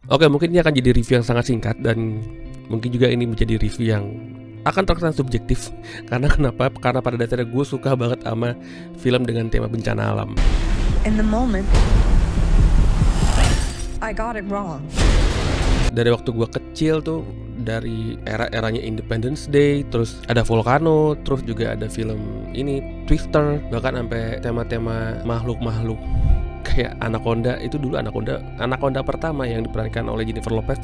Oke, mungkin ini akan jadi review yang sangat singkat dan mungkin juga ini menjadi review yang akan terkesan subjektif. Karena kenapa? Karena pada dasarnya gue suka banget sama film dengan tema bencana alam. In the moment, I got it wrong. Dari waktu gue kecil tuh, dari era-eranya Independence Day, terus ada Volcano, terus juga ada film ini Twister, bahkan sampai tema-tema makhluk-makhluk kayak Anaconda. Itu dulu Anaconda pertama yang diperankan oleh Jennifer Lopez.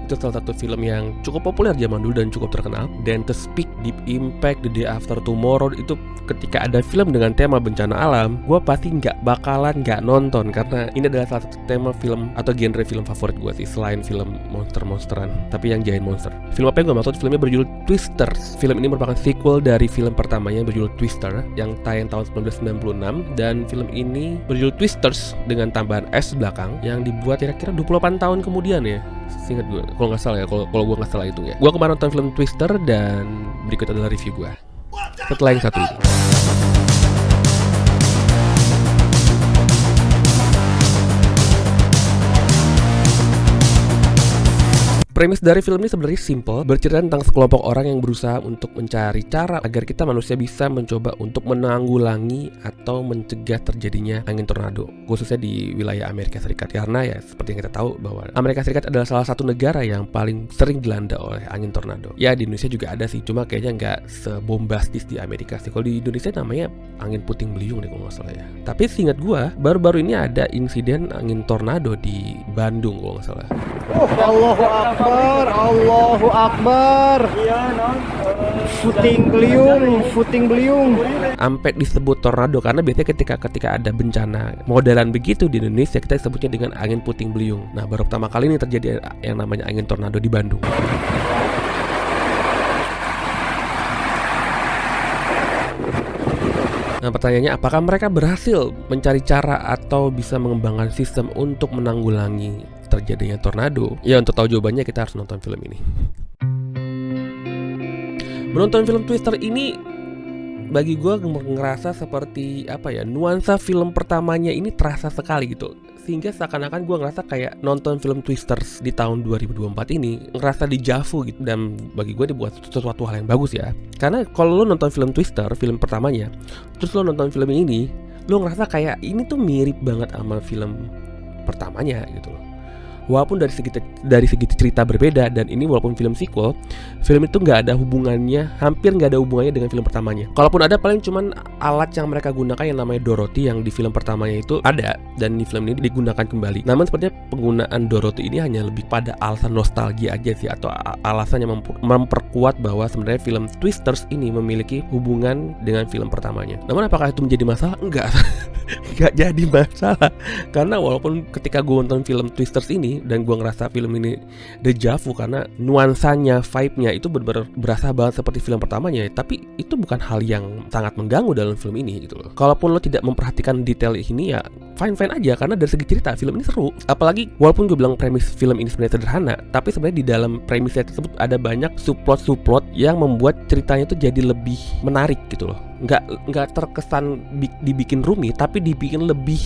Itu salah satu film yang cukup populer zaman dulu dan cukup terkenal. Dan The Speak, Deep Impact, The Day After Tomorrow, itu ketika ada film dengan tema bencana alam, gue pasti nggak bakalan nggak nonton, karena ini adalah salah satu tema film atau genre film favorit gue sih, selain film monster-monsteran, tapi yang giant monster. Film apa yang gue maksud? Filmnya berjudul Twister. Film ini merupakan sequel dari film pertamanya yang berjudul Twister yang tayang tahun 1996, dan film ini berjudul Twisters dengan tambahan S belakang yang dibuat kira-kira 28 tahun kemudian ya, seingat gue, kalau nggak salah ya, kalau gue nggak salah itu ya. Gue kemarin nonton film Twister dan berikut adalah review gue setelah yang satu ini. Premis dari film ini sebenarnya simple, bercerita tentang sekelompok orang yang berusaha untuk mencari cara agar kita manusia bisa mencoba untuk menanggulangi atau mencegah terjadinya angin tornado, khususnya di wilayah Amerika Serikat. Karena ya seperti yang kita tahu bahwa Amerika Serikat adalah salah satu negara yang paling sering dilanda oleh angin tornado. Ya di Indonesia juga ada sih, cuma kayaknya nggak sebombastis di Amerika sih. Kalau di Indonesia namanya angin puting beliung deh kalau nggak salah ya. Tapi seingat gua baru-baru ini ada insiden angin tornado di Bandung kalau nggak salah. Allahu Akbar, Allahu Akbar. Iya, puting beliung. Sampai disebut tornado karena biasanya ketika ada bencana modelan begitu di Indonesia kita sebutnya dengan angin puting beliung. Nah, baru pertama kali ini terjadi yang namanya angin tornado di Bandung. Nah, pertanyaannya, apakah mereka berhasil mencari cara atau bisa mengembangkan sistem untuk menanggulangi terjadinya tornado? Ya, untuk tahu jawabannya kita harus nonton film ini. Menonton film Twister ini bagi gue ngerasa seperti apa ya, nuansa film pertamanya ini terasa sekali gitu. Sehingga seakan-akan gue ngerasa kayak nonton film Twisters di tahun 2024 ini ngerasa dejavu gitu. Dan bagi gue dibuat sesuatu hal yang bagus ya. Karena kalau lo nonton film Twister, film pertamanya, terus lo nonton film ini, lo ngerasa kayak ini tuh mirip banget sama film pertamanya gitu loh. Walaupun dari segi cerita berbeda, dan ini walaupun film sequel, film itu nggak ada hubungannya, hampir nggak ada hubungannya dengan film pertamanya. Kalaupun ada, paling cuman alat yang mereka gunakan yang namanya Dorothy yang di film pertamanya itu ada, dan di film ini digunakan kembali. Namun sepertinya penggunaan Dorothy ini hanya lebih pada alasan nostalgia aja sih, atau alasan yang memperkuat bahwa sebenarnya film Twisters ini memiliki hubungan dengan film pertamanya. Namun apakah itu menjadi masalah? Enggak. Nggak jadi masalah. Karena walaupun ketika gue nonton film Twisters ini dan gue ngerasa film ini dejavu karena nuansanya, vibe-nya itu benar-benar berasa banget seperti film pertamanya, tapi itu bukan hal yang sangat mengganggu dalam film ini gitu loh. Kalaupun lo tidak memperhatikan detail ini ya fine-fine aja, karena dari segi cerita film ini seru. Apalagi walaupun gue bilang premis film ini sebenarnya sederhana, tapi sebenarnya di dalam premisnya tersebut ada banyak subplot yang membuat ceritanya itu jadi lebih menarik gitu loh. Nggak terkesan dibikin rumit, tapi dibikin lebih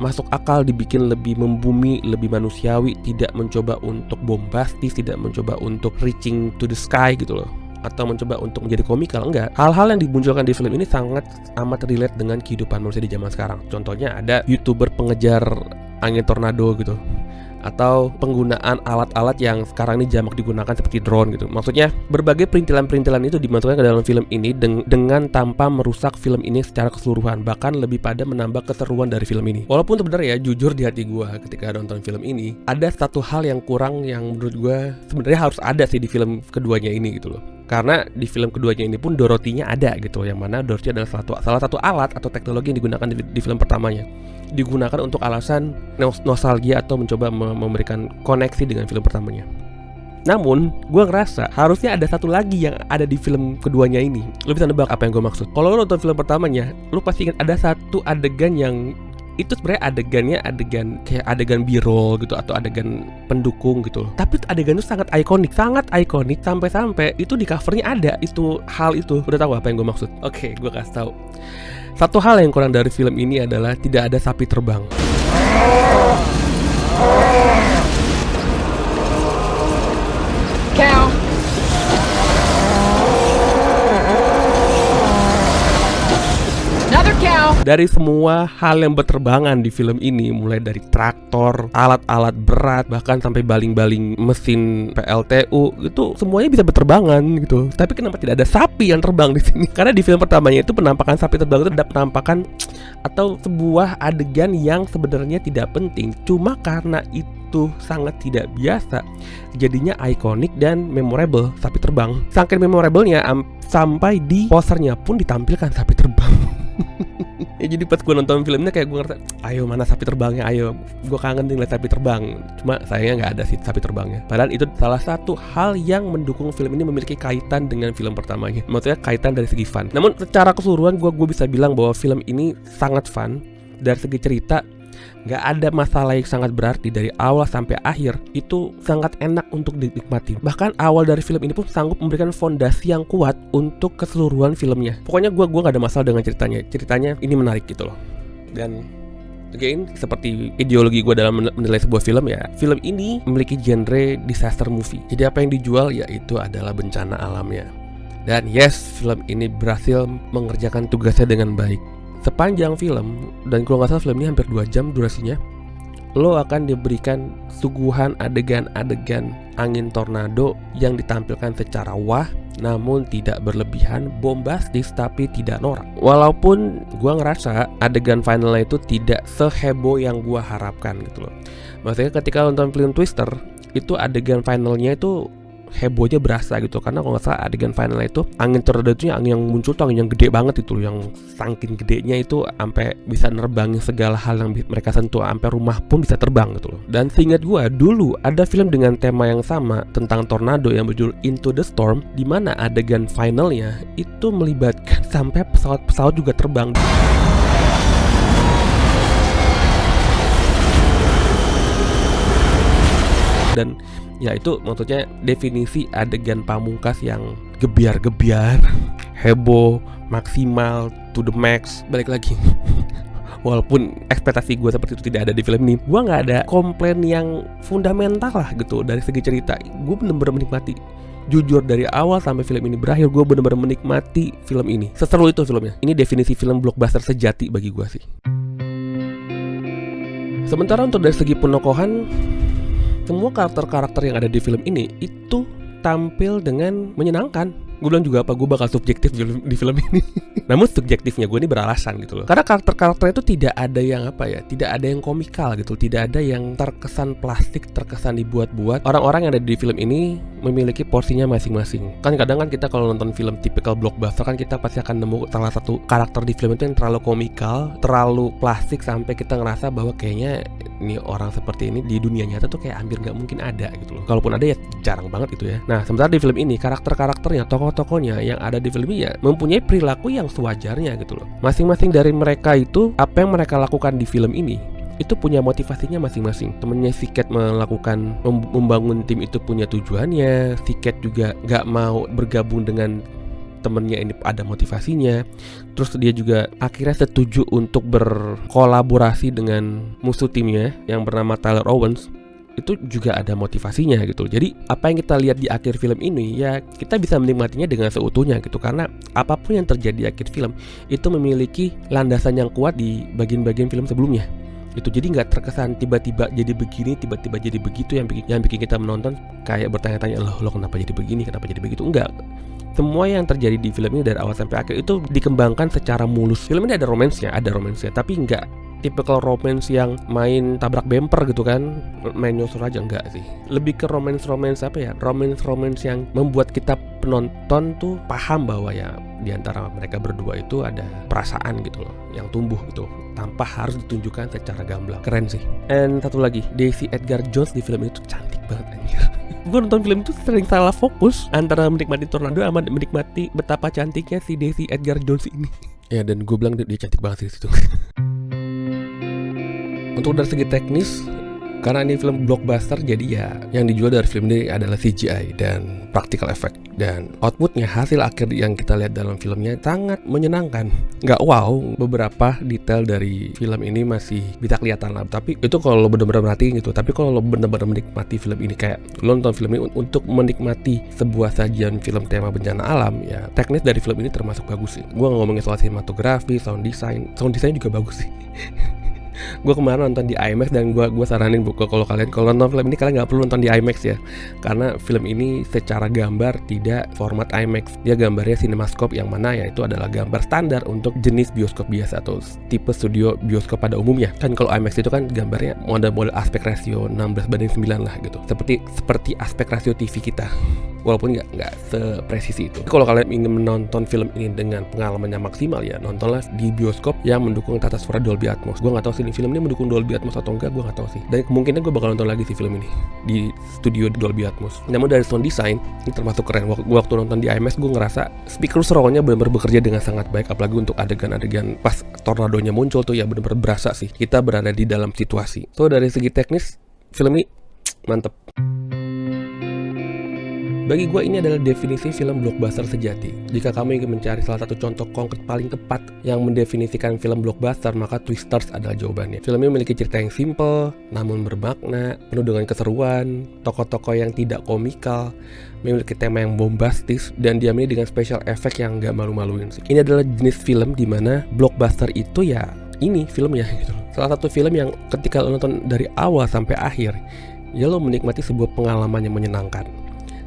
masuk akal, dibikin lebih membumi, lebih manusiawi, tidak mencoba untuk bombastis, tidak mencoba untuk reaching to the sky gitu loh, atau mencoba untuk menjadi komikal. Enggak. Hal-hal yang dimunculkan di film ini sangat amat relate dengan kehidupan manusia di zaman sekarang. Contohnya ada YouTuber pengejar angin tornado gitu, atau penggunaan alat-alat yang sekarang ini jamak digunakan seperti drone gitu. Maksudnya berbagai perintilan-perintilan itu dimasukkan ke dalam film ini dengan tanpa merusak film ini secara keseluruhan, bahkan lebih pada menambah keseruan dari film ini. Walaupun sebenarnya ya, jujur di hati gue ketika nonton film ini ada satu hal yang kurang yang menurut gue sebenarnya harus ada sih di film keduanya ini gitu loh. Karena di film keduanya ini pun Dorothy-nya ada gitu, yang mana Dorothy adalah salah satu alat atau teknologi yang digunakan di film pertamanya. Digunakan untuk alasan nostalgia atau mencoba memberikan koneksi dengan film pertamanya. Namun, gue ngerasa harusnya ada satu lagi yang ada di film keduanya ini. Lo bisa nebak apa yang gue maksud? Kalau lo nonton film pertamanya, lo pasti ingat ada satu adegan yang itu sebenarnya adegan kayak adegan B-roll gitu, atau adegan pendukung gitu. Tapi adegan itu sangat ikonik sampai itu di covernya ada itu hal itu. Udah tahu apa yang gue maksud? Oke, gue kasih tahu. Satu hal yang kurang dari film ini adalah tidak ada sapi terbang. Dari semua hal yang berterbangan di film ini, mulai dari traktor, alat-alat berat, bahkan sampai baling-baling mesin PLTU, itu semuanya bisa berterbangan gitu. Tapi kenapa tidak ada sapi yang terbang di sini? Karena di film pertamanya itu penampakan sapi terbang itu ada penampakan atau sebuah adegan yang sebenarnya tidak penting, cuma karena itu sangat tidak biasa, jadinya ikonik dan memorable sapi terbang. Saking memorablenya sampai di posternya pun ditampilkan sapi terbang. Ya jadi pas gue nonton filmnya kayak gue ngerasa, ayo mana sapi terbangnya, ayo gue kangen nih lihat sapi terbang. Cuma sayangnya nggak ada sih sapi terbangnya. Padahal itu salah satu hal yang mendukung film ini memiliki kaitan dengan film pertamanya. Maksudnya kaitan dari segi fun. Namun secara keseluruhan gue bisa bilang bahwa film ini sangat fun. Dari segi cerita nggak ada masalah yang sangat berarti dari awal sampai akhir. Itu sangat enak untuk dinikmati. Bahkan awal dari film ini pun sanggup memberikan fondasi yang kuat untuk keseluruhan filmnya. Pokoknya gue nggak ada masalah dengan ceritanya. Ceritanya ini menarik gitu loh. Dan again, seperti ideologi gue dalam menilai sebuah film ya, film ini memiliki genre disaster movie. Jadi apa yang dijual yaitu adalah bencana alamnya. Dan yes, film ini berhasil mengerjakan tugasnya dengan baik. Sepanjang film, dan kalau nggak salah film ini hampir 2 jam durasinya, lo akan diberikan suguhan adegan-adegan angin tornado yang ditampilkan secara wah, namun tidak berlebihan, bombastis tapi tidak norak. Walaupun gua ngerasa adegan finalnya itu tidak seheboh yang gua harapkan gitu loh. Maksudnya ketika nonton film Twister, itu adegan finalnya itu hebohnya berasa gitu, karena kalau nggak salah adegan finalnya itu angin tornado itu angin yang muncul tuh angin yang gede banget itu, yang saking gedenya itu sampai bisa nerbangin segala hal yang mereka sentuh, sampai rumah pun bisa terbang gitu loh. Dan seingat gua dulu ada film dengan tema yang sama tentang tornado yang berjudul Into the Storm, di mana adegan finalnya itu melibatkan sampai pesawat-pesawat juga terbang. Dan ya itu maksudnya definisi adegan pamungkas yang gebiar-gebiar, heboh, maksimal, to the max. Balik lagi, walaupun ekspektasi gue seperti itu tidak ada di film ini, gue gak ada komplain yang fundamental lah gitu dari segi cerita. Gue bener-bener menikmati. Jujur dari awal sampai film ini berakhir, gue bener-bener menikmati film ini. Seseru itu filmnya. Ini definisi film blockbuster sejati bagi gue sih. Sementara untuk dari segi penokohan, semua karakter-karakter yang ada di film ini itu tampil dengan menyenangkan. Gue bilang juga apa, gue bakal subjektif di film ini. Namun subjektifnya gue ini beralasan gitu loh. Karena karakter-karakter itu tidak ada yang apa ya, tidak ada yang komikal gitu, tidak ada yang terkesan plastik, terkesan dibuat-buat. Orang-orang yang ada di film ini memiliki porsinya masing-masing. Kan kadang kan kita kalau nonton film tipikal blockbuster kan kita pasti akan nemu salah satu karakter di film itu yang terlalu komikal, terlalu plastik, sampai kita ngerasa bahwa kayaknya ini orang seperti ini di dunia nyata tuh kayak hampir nggak mungkin ada gitu loh. Kalaupun ada ya jarang banget gitu ya. Nah sementara di film ini karakter-karakternya, tokoh-tokohnya yang ada di film ini ya mempunyai perilaku yang sewajarnya gitu loh. Masing-masing dari mereka itu, apa yang mereka lakukan di film ini itu punya motivasinya masing-masing. Temennya si Cat melakukan membangun tim itu punya tujuannya. Si Cat juga nggak mau bergabung dengan temennya ini ada motivasinya. Terus dia juga akhirnya setuju untuk berkolaborasi dengan musuh timnya yang bernama Tyler Owens. Itu juga ada motivasinya gitu. Jadi apa yang kita lihat di akhir film ini ya kita bisa menikmatinya dengan seutuhnya gitu. Karena apapun yang terjadi di akhir film itu memiliki landasan yang kuat di bagian-bagian film sebelumnya. Itu jadi nggak terkesan tiba-tiba jadi begini, tiba-tiba jadi begitu yang bikin kita menonton kayak bertanya-tanya, loh kenapa jadi begini, kenapa jadi begitu. Enggak. Semua yang terjadi di film ini dari awal sampai akhir itu dikembangkan secara mulus. Film ini ada romansnya, tapi nggak tipikal romance yang main tabrak bumper gitu kan, main nyosor aja, enggak sih. Lebih ke romance apa ya, romance yang membuat kita penonton tuh paham bahwa ya di antara mereka berdua itu ada perasaan gitu loh yang tumbuh gitu tanpa harus ditunjukkan secara gamblang. Keren sih. And satu lagi, Daisy Edgar Jones di film itu cantik banget anjir. Gue nonton film itu sering salah fokus antara menikmati tornado sama menikmati betapa cantiknya si Daisy Edgar Jones ini. Ya dan gue bilang dia cantik banget sih di situ. Untuk dari segi teknis, Karena ini film blockbuster, jadi ya yang dijual dari film ini adalah CGI dan practical effect. Dan outputnya, hasil akhir yang kita lihat dalam filmnya sangat menyenangkan. Nggak wow, beberapa detail dari film ini masih bisa kelihatan lah. Tapi itu kalau lo bener-bener merhatiin gitu. Tapi kalau lo bener-bener menikmati film ini, kayak lo nonton film ini untuk menikmati sebuah sajian film tema bencana alam, ya teknis dari film ini termasuk bagus sih. Gue nggak ngomongin soal sinematografi, sound design juga bagus sih. Gue kemarin nonton di IMAX dan gue saranin buku kalau nonton film ini kalian nggak perlu nonton di IMAX ya, karena film ini secara gambar tidak format IMAX. Dia gambarnya CinemaScope, yang mana ya itu adalah gambar standar untuk jenis bioskop biasa atau tipe studio bioskop pada umumnya. Kan kalau IMAX itu kan gambarnya model aspek rasio 16:9 lah gitu, seperti aspek rasio TV kita. Walaupun nggak sepresisi itu. Kalau kalian ingin menonton film ini dengan pengalamannya maksimal, ya nontonlah di bioskop yang mendukung tata suara Dolby Atmos. Gue nggak tahu sih film ini mendukung Dolby Atmos atau enggak, gue nggak tahu sih. Dan kemungkinan gue bakal nonton lagi sih film ini di studio Dolby Atmos. Namun dari sound design ini termasuk keren. Waktu nonton di IMAX gue ngerasa speaker surroundnya benar-benar bekerja dengan sangat baik, apalagi untuk adegan-adegan pas tornadonya muncul tuh ya benar-benar berasa sih kita berada di dalam situasi. So dari segi teknis film ini mantep. Bagi gue ini adalah definisi film blockbuster sejati. Jika kamu ingin mencari salah satu contoh konkret paling tepat yang mendefinisikan film blockbuster, maka Twisters adalah jawabannya. Film ini memiliki cerita yang simple, namun bermakna, penuh dengan keseruan, tokoh-tokoh yang tidak komikal, memiliki tema yang bombastis, dan diamini dengan special effect yang gak malu-maluin sih. Ini adalah jenis film dimana blockbuster itu ya ini filmnya gitu. Salah satu film yang ketika lo nonton dari awal sampai akhir, ya lo menikmati sebuah pengalaman yang menyenangkan.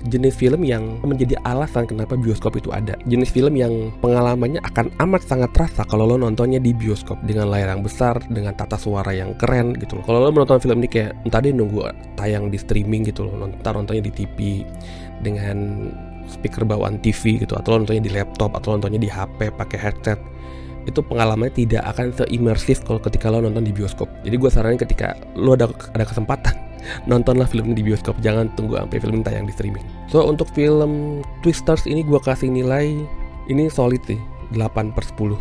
Jenis film yang menjadi alasan kenapa bioskop itu ada. Jenis film yang pengalamannya akan amat sangat terasa kalau lo nontonnya di bioskop dengan layar yang besar, dengan tata suara yang keren gitu loh. Kalau lo menonton film ini kayak entah deh nunggu tayang di streaming gitu loh, nontonnya di TV dengan speaker bawaan TV gitu, atau lo nontonnya di laptop, atau lo nontonnya di HP pakai headset, itu pengalamannya tidak akan se-imersif kalau ketika lo nonton di bioskop. Jadi gue saranin ketika lo ada kesempatan, nontonlah film ini di bioskop, jangan tunggu sampai film ini tayang di streaming. So untuk film Twisters ini gue kasih nilai, ini solid sih, 8/10.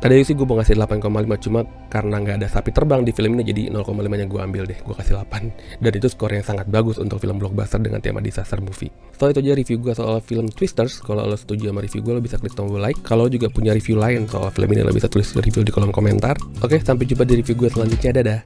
Tadi sih gue mau ngasih 8,5, cuma karena nggak ada sapi terbang di film ini, jadi 0,5 nya gue ambil deh, gue kasih 8. Dan itu skor yang sangat bagus untuk film blockbuster dengan tema disaster movie. So itu aja review gue soal film Twisters. Kalau lo setuju sama review gue, lo bisa klik tombol like. Kalau juga punya review lain soal film ini, lo bisa tulis review di kolom komentar. Oke, sampai jumpa di review gue selanjutnya, dadah.